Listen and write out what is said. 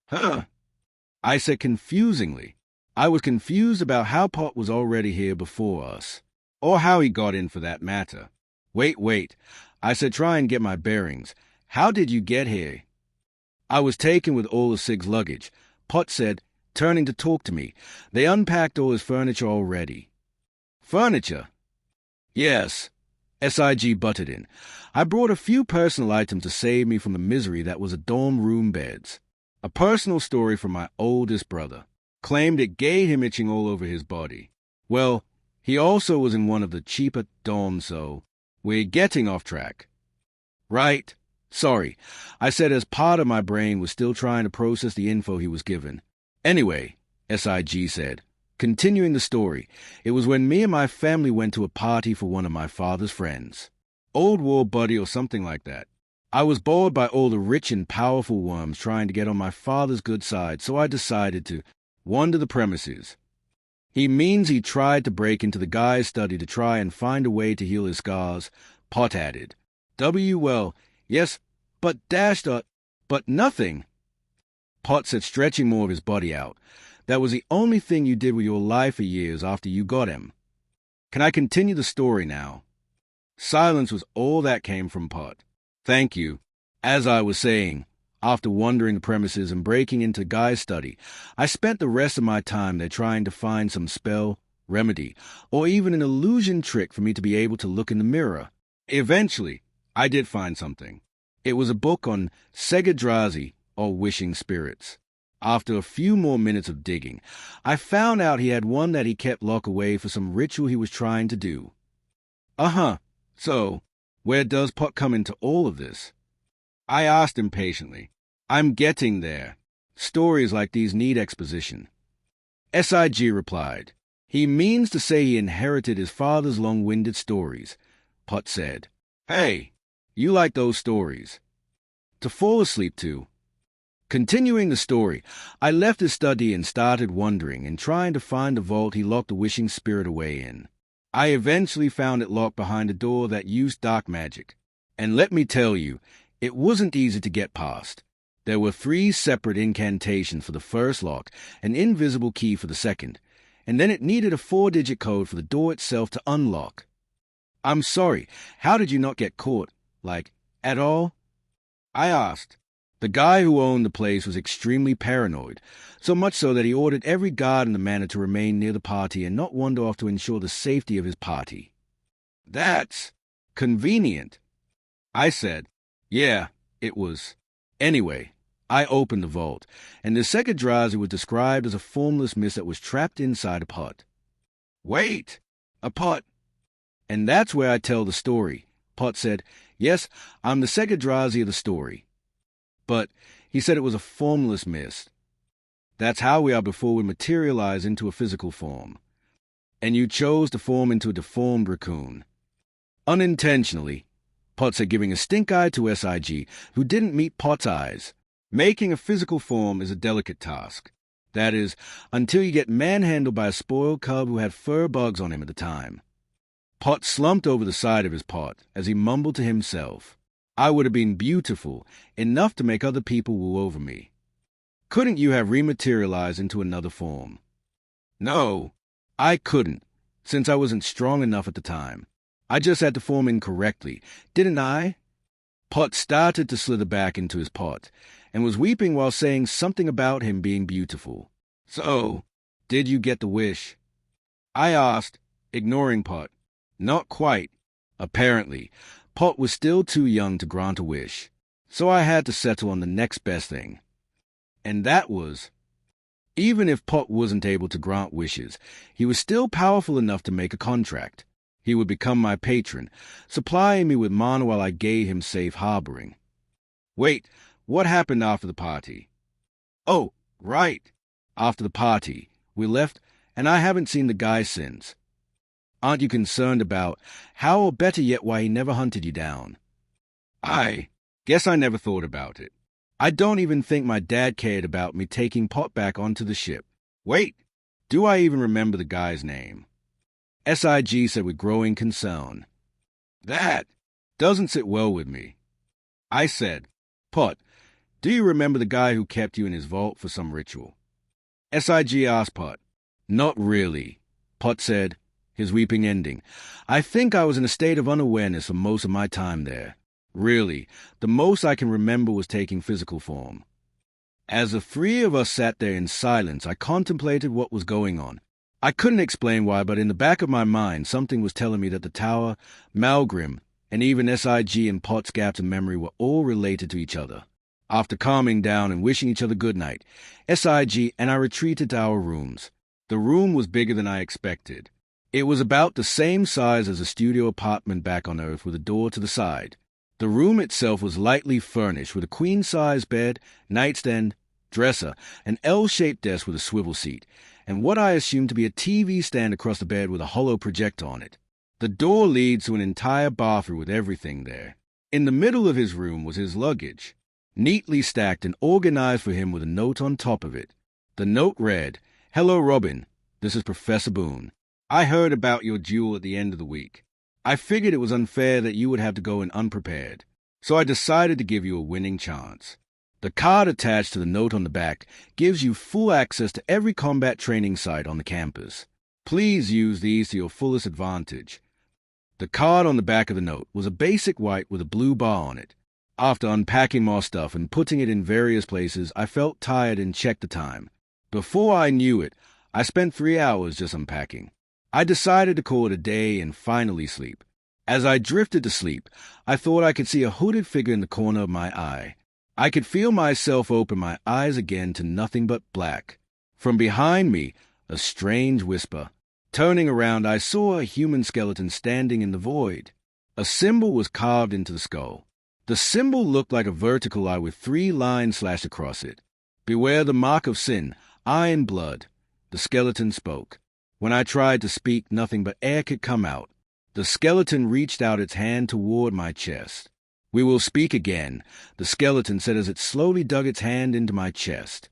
Huh? I said confusingly. I was confused about how Pot was already here before us, or how he got in for that matter. Wait. I said, try and get my bearings. How did you get here? I was taken with all of Sig's luggage, Pot said, turning to talk to me. They unpacked all his furniture already. Furniture? Yes. SIG butted in. I brought a few personal items to save me from the misery that was a dorm room beds. A personal story from my oldest brother. Claimed it gave him itching all over his body. Well, he also was in one of the cheaper dorms, so we're getting off track. Right. Sorry, I said as part of my brain was still trying to process the info he was given. Anyway, SIG said, continuing the story, it was when me and my family went to a party for one of my father's friends. Old war buddy or something like that. I was bored by all the rich and powerful worms trying to get on my father's good side, so I decided to wander the premises. He means he tried to break into the guy's study to try and find a way to heal his scars, Pot added. Well, yes, but but nothing. Pot said, stretching more of his body out. That was the only thing you did with your life for years after you got him. Can I continue the story now? Silence was all that came from Pot. Thank you. As I was saying, after wandering the premises and breaking into Guy's study, I spent the rest of my time there trying to find some spell, remedy, or even an illusion trick for me to be able to look in the mirror. Eventually, I did find something. It was a book on Segadrazi, or wishing spirits. After a few more minutes of digging, I found out he had one that he kept locked away for some ritual he was trying to do. So, where does Pot come into all of this? I asked impatiently. I'm getting there. Stories like these need exposition. SIG replied. He means to say he inherited his father's long-winded stories, Pot said. Hey, you like those stories? To fall asleep to. Continuing the story, I left his study and started wondering and trying to find the vault he locked the wishing spirit away in. I eventually found it locked behind a door that used dark magic. And let me tell you, it wasn't easy to get past. There were 3 separate incantations for the first lock, an invisible key for the second, and then it needed a 4-digit code for the door itself to unlock. I'm sorry, how did you not get caught? At all? I asked. The guy who owned the place was extremely paranoid, so much so that he ordered every guard in the manor to remain near the party and not wander off to ensure the safety of his party. That's convenient. I said, yeah, it was. Anyway, I opened the vault, and the Segadrazi was described as a formless mist that was trapped inside a pot. Wait, a pot? And that's where I tell the story. Pot said, yes, I'm the Segadrazi of the story. But he said it was a formless mist. That's how we are before we materialize into a physical form. And you chose to form into a deformed raccoon. Unintentionally, Pot said, giving a stink eye to SIG, who didn't meet Pot's eyes. Making a physical form is a delicate task. That is, until you get manhandled by a spoiled cub who had fur bugs on him at the time. Pot slumped over the side of his pot as he mumbled to himself. I would have been beautiful, enough to make other people woo over me. Couldn't you have rematerialized into another form? No, I couldn't, since I wasn't strong enough at the time. I just had to form incorrectly, didn't I? Pot started to slither back into his pot, and was weeping while saying something about him being beautiful. So, did you get the wish? I asked, ignoring Pot. Not quite. Apparently, Pot was still too young to grant a wish, so I had to settle on the next best thing. And that was, even if Pot wasn't able to grant wishes, he was still powerful enough to make a contract. He would become my patron, supplying me with mana while I gave him safe harboring. Wait, what happened after the party? Oh, right. After the party, we left, and I haven't seen the guy since. Aren't you concerned about how, or better yet, why he never hunted you down? I guess I never thought about it. I don't even think my dad cared about me taking Pot back onto the ship. Wait, do I even remember the guy's name? SIG said with growing concern. That doesn't sit well with me. I said, Pot, Do you remember the guy who kept you in his vault for some ritual? SIG asked Pot. Not really, Pot said, his weeping ending. I think I was in a state of unawareness for most of my time there. Really, the most I can remember was taking physical form. As the three of us sat there in silence, I contemplated what was going on. I couldn't explain why, but in the back of my mind, something was telling me that the tower, Malgrim, and even SIG and Pot's gaps in memory were all related to each other. After calming down and wishing each other good night, SIG and I retreated to our rooms. The room was bigger than I expected. It was about the same size as a studio apartment back on Earth with a door to the side. The room itself was lightly furnished with a queen-size bed, nightstand, dresser, an L-shaped desk with a swivel seat, and what I assumed to be a TV stand across the bed with a hollow projector on it. The door leads to an entire bathroom with everything there. In the middle of his room was his luggage, neatly stacked and organized for him with a note on top of it. The note read, "Hello, Robin. This is Professor Boon. I heard about your duel at the end of the week. I figured it was unfair that you would have to go in unprepared, so I decided to give you a winning chance. The card attached to the note on the back gives you full access to every combat training site on the campus. Please use these to your fullest advantage." The card on the back of the note was a basic white with a blue bar on it. After unpacking more stuff and putting it in various places, I felt tired and checked the time. Before I knew it, I spent 3 hours just unpacking. I decided to call it a day and finally sleep. As I drifted to sleep, I thought I could see a hooded figure in the corner of my eye. I could feel myself open my eyes again to nothing but black. From behind me, a strange whisper. Turning around, I saw a human skeleton standing in the void. A symbol was carved into the skull. The symbol looked like a vertical eye with 3 lines slashed across it. "Beware the mark of sin, eye and blood." The skeleton spoke. When I tried to speak, nothing but air could come out. The skeleton reached out its hand toward my chest. "We will speak again," the skeleton said as it slowly dug its hand into my chest.